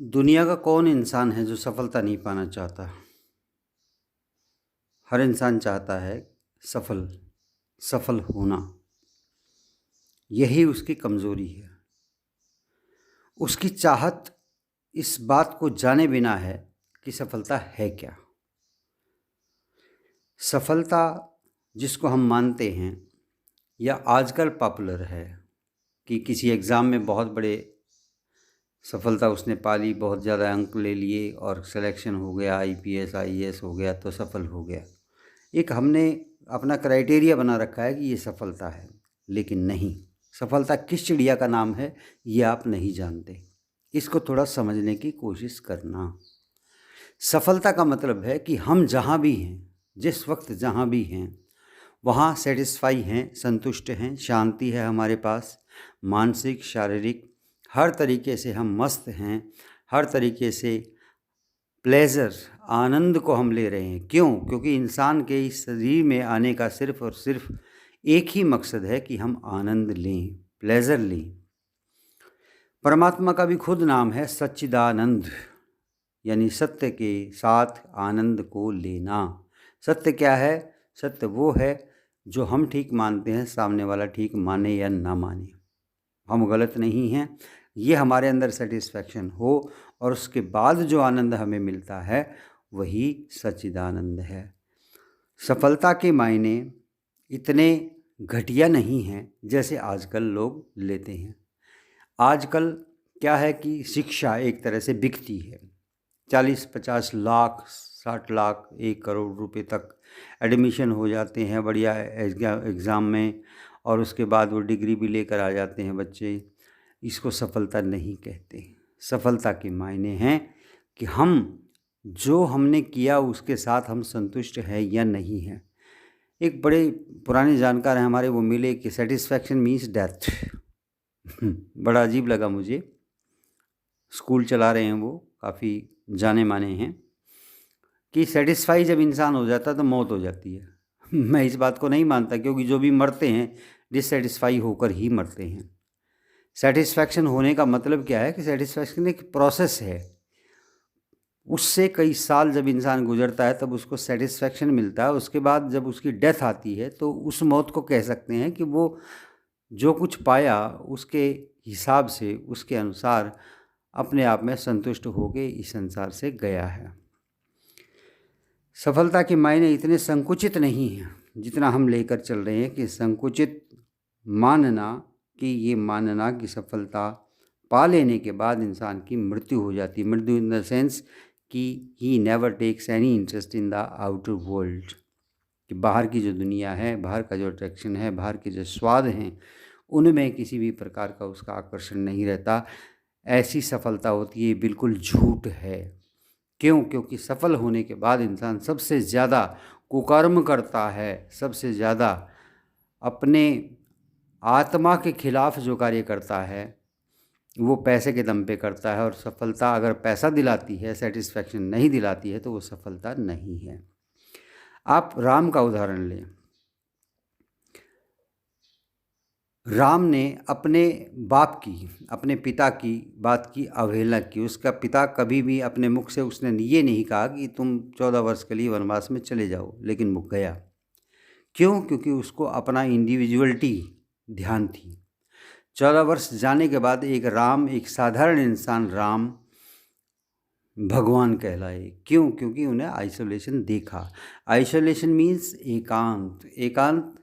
दुनिया का कौन इंसान है जो सफलता नहीं पाना चाहता। हर इंसान चाहता है सफल सफल होना। यही उसकी कमज़ोरी है। उसकी चाहत इस बात को जाने बिना है कि सफलता है क्या। सफलता जिसको हम मानते हैं या आजकल पॉपुलर है कि किसी एग्ज़ाम में बहुत बड़े सफलता उसने पाली, बहुत ज़्यादा अंक ले लिए और सिलेक्शन हो गया, आईपीएस आईएएस हो गया तो सफल हो गया। एक हमने अपना क्राइटेरिया बना रखा है कि ये सफलता है, लेकिन नहीं। सफलता किस चिड़िया का नाम है ये आप नहीं जानते। इसको थोड़ा समझने की कोशिश करना। सफलता का मतलब है कि हम जहाँ भी हैं, जिस वक्त जहाँ भी हैं, वहाँ सेटिस्फाई हैं, संतुष्ट हैं, शांति है हमारे पास, मानसिक शारीरिक हर तरीके से हम मस्त हैं। हर तरीके से प्लेजर आनंद को हम ले रहे हैं। क्यों? क्योंकि इंसान के इस शरीर में आने का सिर्फ और सिर्फ एक ही मकसद है कि हम आनंद लें, प्लेजर लें। परमात्मा का भी खुद नाम है सच्चिदानंद, यानी सत्य के साथ आनंद को लेना। सत्य क्या है? सत्य वो है जो हम ठीक मानते हैं, सामने वाला ठीक माने या ना माने, हम गलत नहीं हैं। ये हमारे अंदर सेटिस्फैक्शन हो और उसके बाद जो आनंद हमें मिलता है वही सच्चिदानंद है। सफलता के मायने इतने घटिया नहीं हैं जैसे आजकल लोग लेते हैं। आजकल क्या है कि शिक्षा एक तरह से बिकती है। 40-50 लाख, 60 लाख, 1 करोड़ रुपए तक एडमिशन हो जाते हैं बढ़िया एग्ज़ाम में, और उसके बाद वो डिग्री भी लेकर आ जाते हैं बच्चे। इसको सफलता नहीं कहते। सफलता के मायने हैं कि हम जो हमने किया उसके साथ हम संतुष्ट हैं या नहीं हैं। एक बड़े पुराने जानकार हैं हमारे, वो मिले कि सेटिस्फैक्शन मीन्स डेथ। बड़ा अजीब लगा मुझे। स्कूल चला रहे हैं वो, काफ़ी जाने माने हैं, कि सेटिस्फाई जब इंसान हो जाता है तो मौत हो जाती है। मैं इस बात को नहीं मानता, क्योंकि जो भी मरते हैं डिससेटिस्फाई होकर ही मरते हैं। सेटिस्फैक्शन होने का मतलब क्या है कि सेटिस्फैक्शन एक प्रोसेस है। उससे कई साल जब इंसान गुजरता है तब उसको सेटिस्फैक्शन मिलता है। उसके बाद जब उसकी डेथ आती है तो उस मौत को कह सकते हैं कि वो जो कुछ पाया उसके हिसाब से, उसके अनुसार अपने आप में संतुष्ट होकर इस संसार से गया है। सफलता के मायने इतने संकुचित नहीं हैं जितना हम लेकर चल रहे हैं, कि संकुचित मानना, कि ये मानना कि सफलता पा लेने के बाद इंसान की मृत्यु हो जाती है। मृत्यु इन द सेंस कि he never takes any interest in the outer world, कि बाहर की जो दुनिया है, बाहर का जो अट्रैक्शन है, बाहर के जो स्वाद हैं, उनमें किसी भी प्रकार का उसका आकर्षण नहीं रहता। ऐसी सफलता होती है, बिल्कुल झूठ है। क्यों? क्योंकि सफल होने के बाद इंसान सबसे ज़्यादा कुकर्म करता है, सबसे ज़्यादा अपने आत्मा के खिलाफ जो कार्य करता है वो पैसे के दम पे करता है। और सफलता अगर पैसा दिलाती है, सेटिस्फैक्शन नहीं दिलाती है, तो वो सफलता नहीं है। आप राम का उदाहरण लें। राम ने अपने बाप की, अपने पिता की बात की अवहेलना की। उसका पिता कभी भी अपने मुख से उसने ये नहीं कहा कि तुम 14 वर्ष के लिए वनवास में चले जाओ, लेकिन वो गया। क्यों? क्योंकि उसको अपना इंडिविजुअलिटी ध्यान थी। 14 वर्ष जाने के बाद एक राम, एक साधारण इंसान राम भगवान कहलाए। क्यों? क्योंकि उन्हें आइसोलेशन देखा। आइसोलेशन मीन्स एकांत। एकांत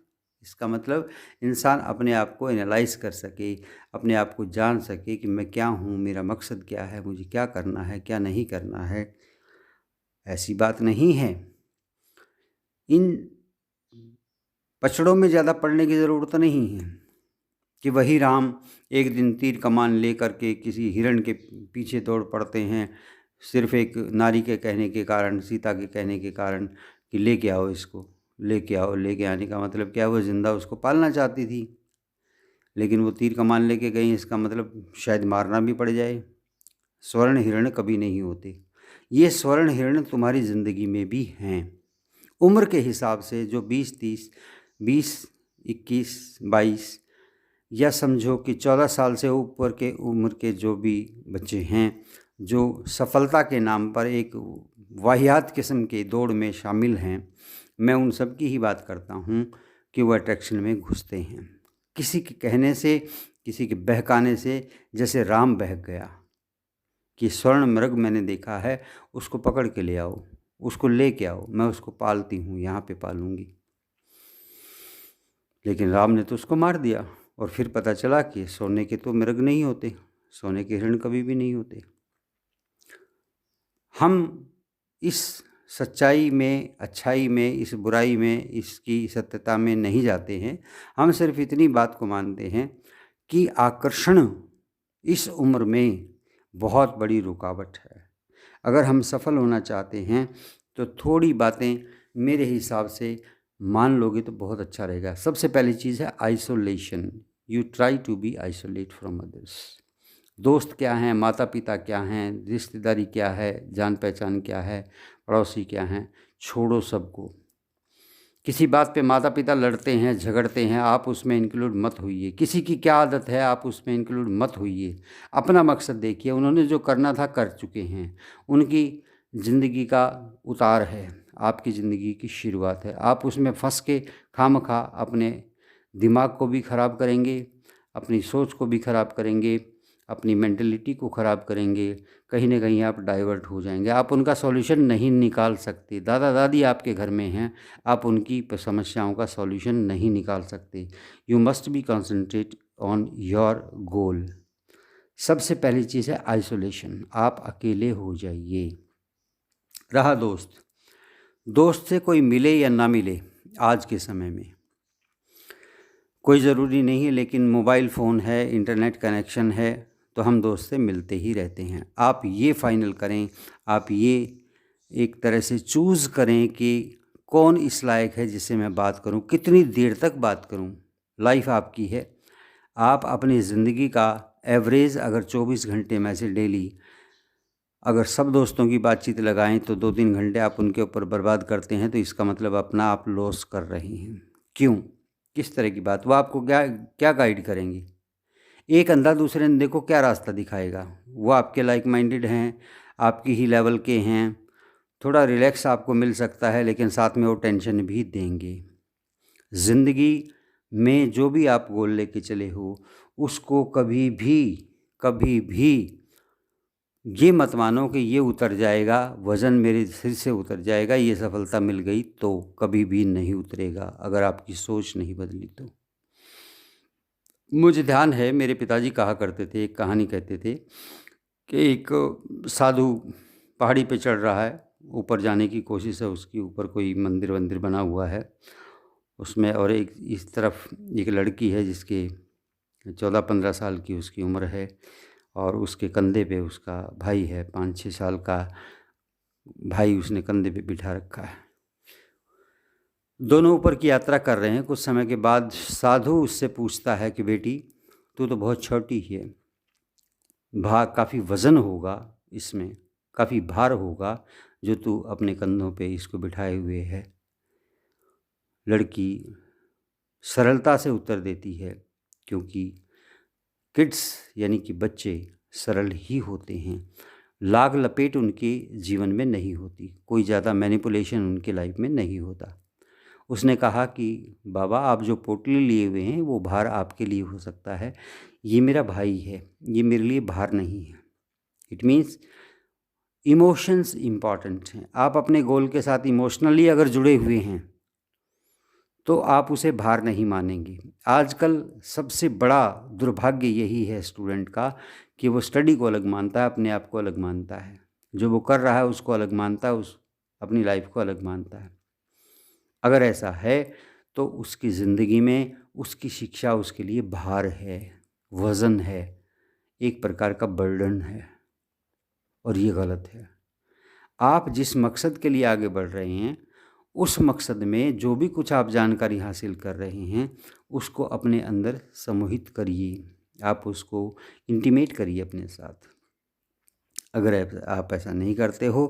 इसका मतलब इंसान अपने आप को एनालाइज कर सके, अपने आप को जान सके कि मैं क्या हूँ, मेरा मकसद क्या है, मुझे क्या करना है, क्या नहीं करना है। ऐसी बात नहीं है। इन पचड़ों में ज़्यादा पढ़ने की ज़रूरत नहीं है कि वही राम एक दिन तीर कमान ले करके किसी हिरण के पीछे दौड़ पड़ते हैं, सिर्फ एक नारी के कहने के कारण, सीता के कहने के कारण, कि लेके आओ इसको, लेके आओ। लेके आने का मतलब क्या? वो जिंदा उसको पालना चाहती थी, लेकिन वो तीर कमान लेके गई, इसका मतलब शायद मारना भी पड़ जाए। स्वर्ण हिरण कभी नहीं होते। ये स्वर्ण हिरण तुम्हारी ज़िंदगी में भी हैं। उम्र के हिसाब से जो 20-30, 20, 21, 22, या समझो कि 14 साल से ऊपर के उम्र के जो भी बच्चे हैं जो सफलता के नाम पर एक वाहियात किस्म के दौड़ में शामिल हैं, मैं उन सब की ही बात करता हूँ कि वो अट्रैक्शन में घुसते हैं। किसी के कहने से, किसी के बहकाने से, जैसे राम बहक गया कि स्वर्ण मृग मैंने देखा है, उसको पकड़ के ले आओ, उसको ले के आओ, मैं उसको पालती हूँ, यहाँ पे पालूंगी। लेकिन राम ने तो उसको मार दिया और फिर पता चला कि सोने के तो मृग नहीं होते, सोने के हिरण कभी भी नहीं होते। हम इस सच्चाई में, अच्छाई में, इस बुराई में, इसकी सत्यता में नहीं जाते हैं। हम सिर्फ इतनी बात को मानते हैं कि आकर्षण इस उम्र में बहुत बड़ी रुकावट है। अगर हम सफल होना चाहते हैं तो थोड़ी बातें मेरे हिसाब से मान लोगे तो बहुत अच्छा रहेगा। सबसे पहली चीज़ है isolation. You try to be isolate from others. दोस्त क्या हैं, माता पिता क्या हैं, रिश्तेदारी क्या है, जान पहचान क्या है, पड़ोसी क्या हैं, छोड़ो सबको। किसी बात पे माता पिता लड़ते हैं, झगड़ते हैं, आप उसमें इंक्लूड मत होइए। किसी की क्या आदत है, आप उसमें इंक्लूड मत होइए। अपना मकसद देखिए। उन्होंने जो करना था कर चुके हैं, उनकी ज़िंदगी का उतार है, आपकी ज़िंदगी की शुरुआत है। आप उसमें फंस के खामखा अपने दिमाग को भी ख़राब करेंगे, अपनी सोच को भी ख़राब करेंगे, अपनी मेंटलिटी को ख़राब करेंगे। कहीं ना कहीं आप डाइवर्ट हो जाएंगे, आप उनका सॉल्यूशन नहीं निकाल सकते। दादा दादी आपके घर में हैं, आप उनकी समस्याओं का सॉल्यूशन नहीं निकाल सकते। You must be concentrate on your goal. सबसे पहली चीज़ है आइसोलेशन, आप अकेले हो जाइए। रहा दोस्त, दोस्त से कोई मिले या ना मिले, आज के समय में कोई ज़रूरी नहीं है, लेकिन मोबाइल फ़ोन है, इंटरनेट कनेक्शन है, तो हम दोस्त से मिलते ही रहते हैं। आप ये फाइनल करें, आप ये एक तरह से चूज़ करें कि कौन इस लायक है जिससे मैं बात करूं, कितनी देर तक बात करूं। लाइफ आपकी है। आप अपनी ज़िंदगी का एवरेज अगर 24 घंटे में से डेली अगर सब दोस्तों की बातचीत लगाएं तो 2-3 घंटे आप उनके ऊपर बर्बाद करते हैं, तो इसका मतलब अपना आप लॉस कर रहे हैं। क्यों? किस तरह की बात? वो आपको क्या क्या गाइड करेंगे? एक अंधा दूसरे ने देखो क्या रास्ता दिखाएगा। वो आपके लाइक माइंडेड हैं, आपकी ही लेवल के हैं, थोड़ा रिलैक्स आपको मिल सकता है, लेकिन साथ में वो टेंशन भी देंगे। ज़िंदगी में जो भी आप गोल लेके चले हो, उसको कभी भी ये मत मानो कि ये उतर जाएगा, वज़न मेरे सिर से उतर जाएगा, ये सफलता मिल गई, तो कभी भी नहीं उतरेगा अगर आपकी सोच नहीं बदली तो। मुझे ध्यान है, मेरे पिताजी कहा करते थे, एक कहानी कहते थे कि एक साधु पहाड़ी पे चढ़ रहा है, ऊपर जाने की कोशिश है उसकी, ऊपर कोई मंदिर वंदिर बना हुआ है उसमें, और एक इस तरफ एक लड़की है जिसके 14-15 साल की उसकी उम्र है, और उसके कंधे पे उसका भाई है, 5-6 साल का भाई उसने कंधे पे बिठा रखा है। दोनों ऊपर की यात्रा कर रहे हैं। कुछ समय के बाद साधु उससे पूछता है कि बेटी, तू तो बहुत छोटी है, काफ़ी वज़न होगा इसमें, काफ़ी भार होगा जो तू अपने कंधों पे इसको बिठाए हुए है। लड़की सरलता से उत्तर देती है, क्योंकि किड्स यानी कि बच्चे सरल ही होते हैं, लाग लपेट उनके जीवन में नहीं होती, कोई ज़्यादा मैनिपुलेशन उनके लाइफ में नहीं होता। उसने कहा कि बाबा, आप जो पोटली लिए हुए हैं वो भार आपके लिए हो सकता है, ये मेरा भाई है, ये मेरे लिए भार नहीं है। इट मीन्स इमोशंस इम्पॉर्टेंट हैं। आप अपने गोल के साथ इमोशनली अगर जुड़े हुए हैं तो आप उसे भार नहीं मानेंगे। आजकल सबसे बड़ा दुर्भाग्य यही है स्टूडेंट का कि वो स्टडी को अलग मानता है, अपने आप को अलग मानता है, जो वो कर रहा है उसको अलग मानता है, उस अपनी लाइफ को अलग मानता है। अगर ऐसा है तो उसकी ज़िंदगी में उसकी शिक्षा उसके लिए भार है, वज़न है, एक प्रकार का बर्डन है, और ये गलत है। आप जिस मकसद के लिए आगे बढ़ रहे हैं, उस मकसद में जो भी कुछ आप जानकारी हासिल कर रहे हैं उसको अपने अंदर समूहित करिए, आप उसको इंटीमेट करिए अपने साथ। अगर आप ऐसा नहीं करते हो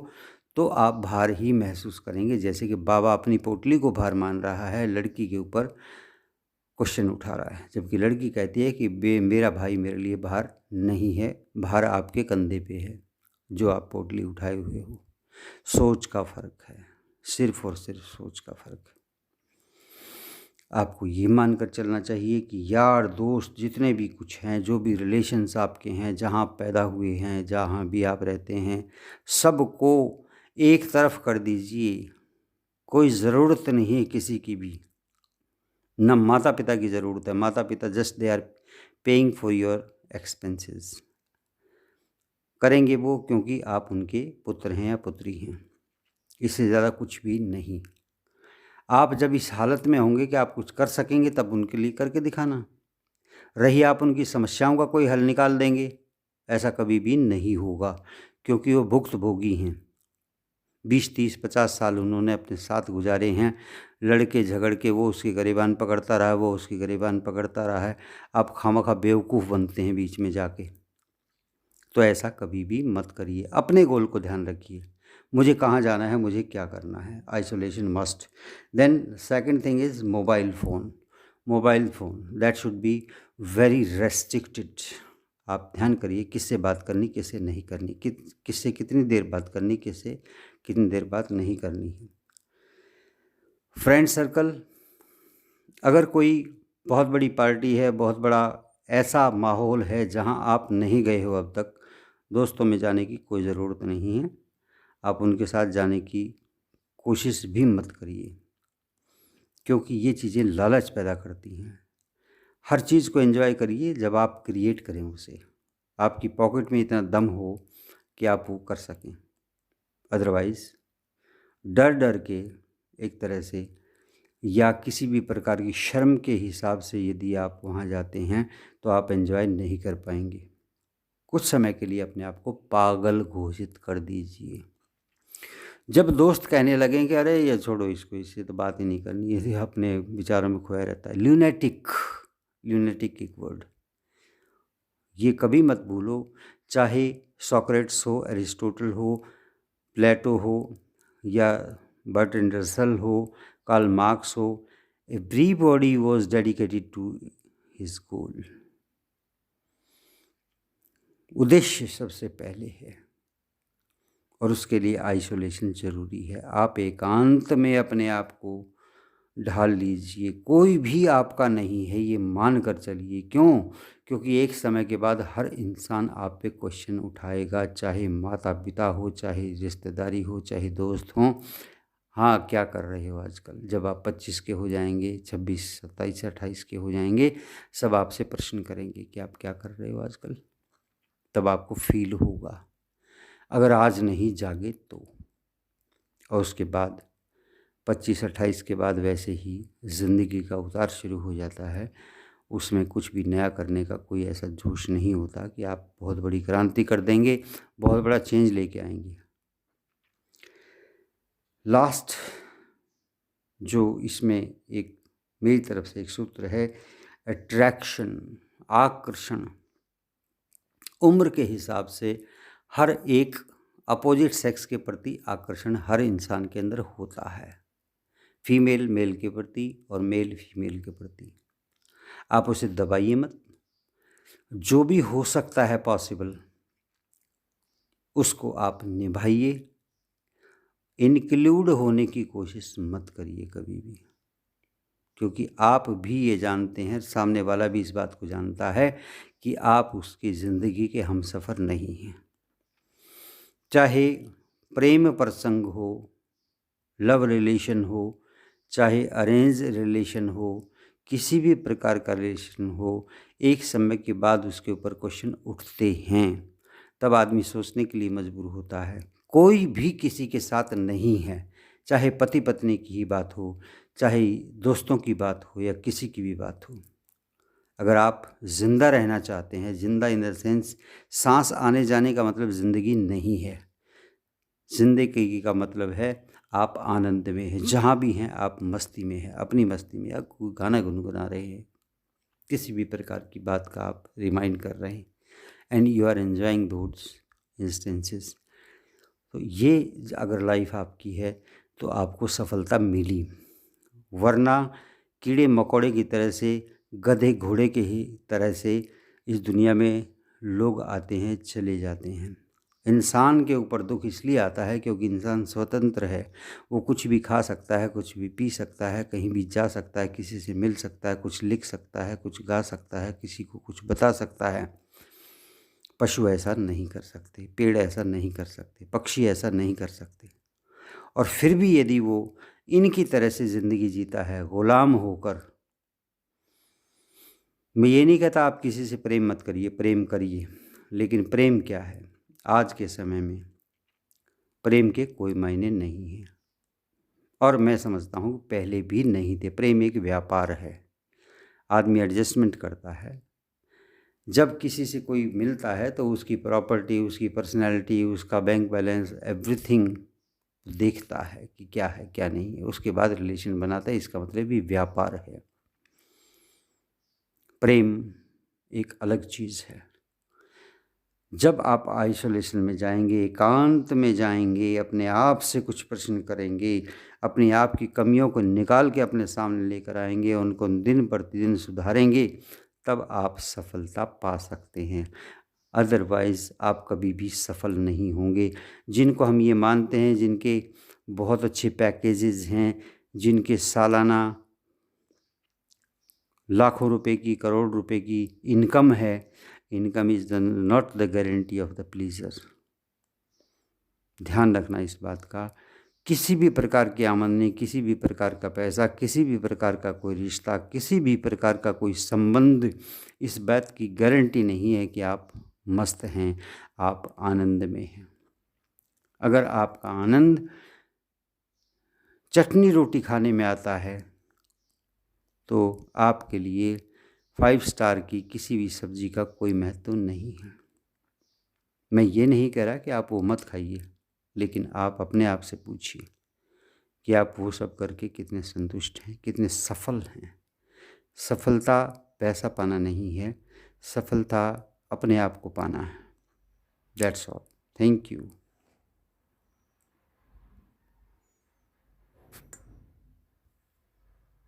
तो आप भार ही महसूस करेंगे, जैसे कि बाबा अपनी पोटली को भार मान रहा है लड़की के ऊपर, क्वेश्चन उठा रहा है, जबकि लड़की कहती है कि मेरा भाई मेरे लिए भार नहीं है, भार आपके कंधे पे है जो आप पोटली उठाए हुए हो। सोच का फ़र्क है, सिर्फ और सिर्फ सोच का फ़र्क है। आपको ये मानकर चलना चाहिए कि यार दोस्त जितने भी कुछ हैं, जो भी रिलेशन्स आपके हैं, जहाँ आप पैदा हुए हैं, जहाँ भी आप रहते हैं, सबको एक तरफ कर दीजिए। कोई ज़रूरत नहीं है किसी की भी, न माता पिता की ज़रूरत है। माता पिता just they are paying for your expenses. करेंगे वो क्योंकि आप उनके पुत्र हैं या पुत्री हैं, इससे ज़्यादा कुछ भी नहीं। आप जब इस हालत में होंगे कि आप कुछ कर सकेंगे तब उनके लिए करके दिखाना। रही आप उनकी समस्याओं का कोई हल निकाल देंगे, ऐसा कभी भी नहीं होगा, क्योंकि वो भुक्तभोगी हैं। 20, 30, 50 साल उन्होंने अपने साथ गुजारे हैं, लड़के झगड़ के वो उसकी गिरेबान पकड़ता रहा है, वो उसकी गिरेबान पकड़ता रहा है। आप खामखा बेवकूफ़ बनते हैं बीच में जाके। तो ऐसा कभी भी मत करिए। अपने गोल को ध्यान रखिए, मुझे कहाँ जाना है, मुझे क्या करना है। Isolation must. Then second thing is mobile phone that should be very restricted. आप ध्यान करिए किससे बात करनी, किससे नहीं करनी, किससे कितनी देर बात करनी, किससे कितनी देर बात नहीं करनी है। फ्रेंड सर्कल, अगर कोई बहुत बड़ी पार्टी है, बहुत बड़ा ऐसा माहौल है जहां आप नहीं गए हो अब तक, दोस्तों में जाने की कोई ज़रूरत नहीं है। आप उनके साथ जाने की कोशिश भी मत करिए, क्योंकि ये चीज़ें लालच पैदा करती हैं। हर चीज़ को एंजॉय करिए जब आप क्रिएट करें उसे, आपकी पॉकेट में इतना दम हो कि आप वो कर सकें। अदरवाइज़ डर डर के एक तरह से या किसी भी प्रकार की शर्म के हिसाब से यदि आप वहाँ जाते हैं तो आप एंजॉय नहीं कर पाएंगे। कुछ समय के लिए अपने आप को पागल घोषित कर दीजिए। जब दोस्त कहने लगें कि अरे ये छोड़ो इसको, इससे तो बात ही नहीं करनी, ये अपने विचारों में खोया रहता है, ल्यूनेटिक एक वर्ड, ये कभी मत भूलो। चाहे सोक्रेट्स हो, एरिस्टोटल हो, प्लेटो हो, या बर्ट्रैंड रसल हो, कार्ल मार्क्स हो, everybody was dedicated to his goal. उद्देश्य सबसे पहले है और उसके लिए आइसोलेशन ज़रूरी है। आप एकांत में अपने आप को ढाल लीजिए, कोई भी आपका नहीं है ये मान कर चलिए। क्यों? क्योंकि एक समय के बाद हर इंसान आप पे क्वेश्चन उठाएगा, चाहे माता पिता हो, चाहे रिश्तेदारी हो, चाहे दोस्त हों। हाँ, क्या कर रहे हो आजकल? जब आप 25 के हो जाएंगे, 26, 27, 28 के हो जाएंगे, सब आपसे प्रश्न करेंगे कि आप क्या कर रहे हो आजकल। तब आपको फील होगा, अगर आज नहीं जागे तो। और उसके बाद 25-28 के बाद वैसे ही ज़िंदगी का उतार शुरू हो जाता है। उसमें कुछ भी नया करने का कोई ऐसा जोश नहीं होता कि आप बहुत बड़ी क्रांति कर देंगे, बहुत बड़ा चेंज लेके आएंगे। लास्ट जो इसमें एक मेरी तरफ से एक सूत्र है, अट्रैक्शन, आकर्षण। उम्र के हिसाब से हर एक अपोजिट सेक्स के प्रति आकर्षण हर इंसान के अंदर होता है, फीमेल मेल के प्रति और मेल फीमेल के प्रति। आप उसे दबाइए मत, जो भी हो सकता है पॉसिबल उसको आप निभाइए। इंक्लूड होने की कोशिश मत करिए कभी भी, क्योंकि आप भी ये जानते हैं, सामने वाला भी इस बात को जानता है कि आप उसकी ज़िंदगी के हमसफ़र नहीं हैं। चाहे प्रेम प्रसंग हो, लव रिलेशन हो, चाहे अरेंज रिलेशन हो, किसी भी प्रकार का रिलेशन हो, एक समय के बाद उसके ऊपर क्वेश्चन उठते हैं। तब आदमी सोचने के लिए मजबूर होता है। कोई भी किसी के साथ नहीं है, चाहे पति पत्नी की ही बात हो, चाहे दोस्तों की बात हो, या किसी की भी बात हो। अगर आप ज़िंदा रहना चाहते हैं, ज़िंदा इन द सेंस सांस आने जाने का मतलब ज़िंदगी नहीं है। ज़िंदगी का मतलब है आप आनंद में हैं, जहाँ भी हैं आप मस्ती में हैं, अपनी मस्ती में, आप गाना गुनगुना रहे हैं, किसी भी प्रकार की बात का आप रिमाइंड कर रहे हैं, and you are enjoying those instances. तो ये अगर लाइफ आपकी है तो आपको सफलता मिली, वरना कीड़े मकोड़े की तरह से, गधे घोड़े के ही तरह से इस दुनिया में लोग आते हैं, चले जाते हैं। इंसान के ऊपर दुख इसलिए आता है क्योंकि इंसान स्वतंत्र है। वो कुछ भी खा सकता है, कुछ भी पी सकता है, कहीं भी जा सकता है, किसी से मिल सकता है, कुछ लिख सकता है, कुछ गा सकता है, किसी को कुछ बता सकता है। पशु ऐसा नहीं कर सकते, पेड़ ऐसा नहीं कर सकते, पक्षी ऐसा नहीं कर सकते। और फिर भी यदि वो इनकी तरह से ज़िंदगी जीता है ग़ुलाम होकर, मैं ये नहीं कहता आप किसी से प्रेम मत करिए, प्रेम करिए, लेकिन प्रेम क्या है? आज के समय में प्रेम के कोई मायने नहीं हैं, और मैं समझता हूँ पहले भी नहीं थे। प्रेम एक व्यापार है, आदमी एडजस्टमेंट करता है। जब किसी से कोई मिलता है तो उसकी प्रॉपर्टी, उसकी पर्सनैलिटी, उसका बैंक बैलेंस, एवरीथिंग देखता है कि क्या है क्या नहीं है, उसके बाद रिलेशन बनाता है। इसका मतलब भी व्यापार है। प्रेम एक अलग चीज़ है। जब आप आइसोलेशन में जाएंगे, एकांत में जाएंगे, अपने आप से कुछ प्रश्न करेंगे, अपने आप की कमियों को निकाल के अपने सामने लेकर आएंगे, उनको दिन प्रतिदिन सुधारेंगे, तब आप सफलता पा सकते हैं। अदरवाइज़ आप कभी भी सफल नहीं होंगे। जिनको हम ये मानते हैं, जिनके बहुत अच्छे पैकेजेस हैं, जिनके सालाना लाखों रुपए की, करोड़ रुपए की इनकम है, income is not the guarantee of the pleaser. ध्यान रखना इस बात का। किसी भी प्रकार की आमदनी, किसी भी प्रकार का पैसा, किसी भी प्रकार का कोई रिश्ता, किसी भी प्रकार का कोई संबंध इस बात की गारंटी नहीं है कि आप मस्त हैं, आप आनंद में हैं। अगर आपका आनंद चटनी रोटी खाने में आता है तो आपके लिए 5 स्टार की किसी भी सब्जी का कोई महत्व नहीं है। मैं ये नहीं कह रहा कि आप वो मत खाइए, लेकिन आप अपने आप से पूछिए कि आप वो सब करके कितने संतुष्ट हैं, कितने सफल हैं। सफलता पैसा पाना नहीं है, सफलता अपने आप को पाना है। That's all. Thank you.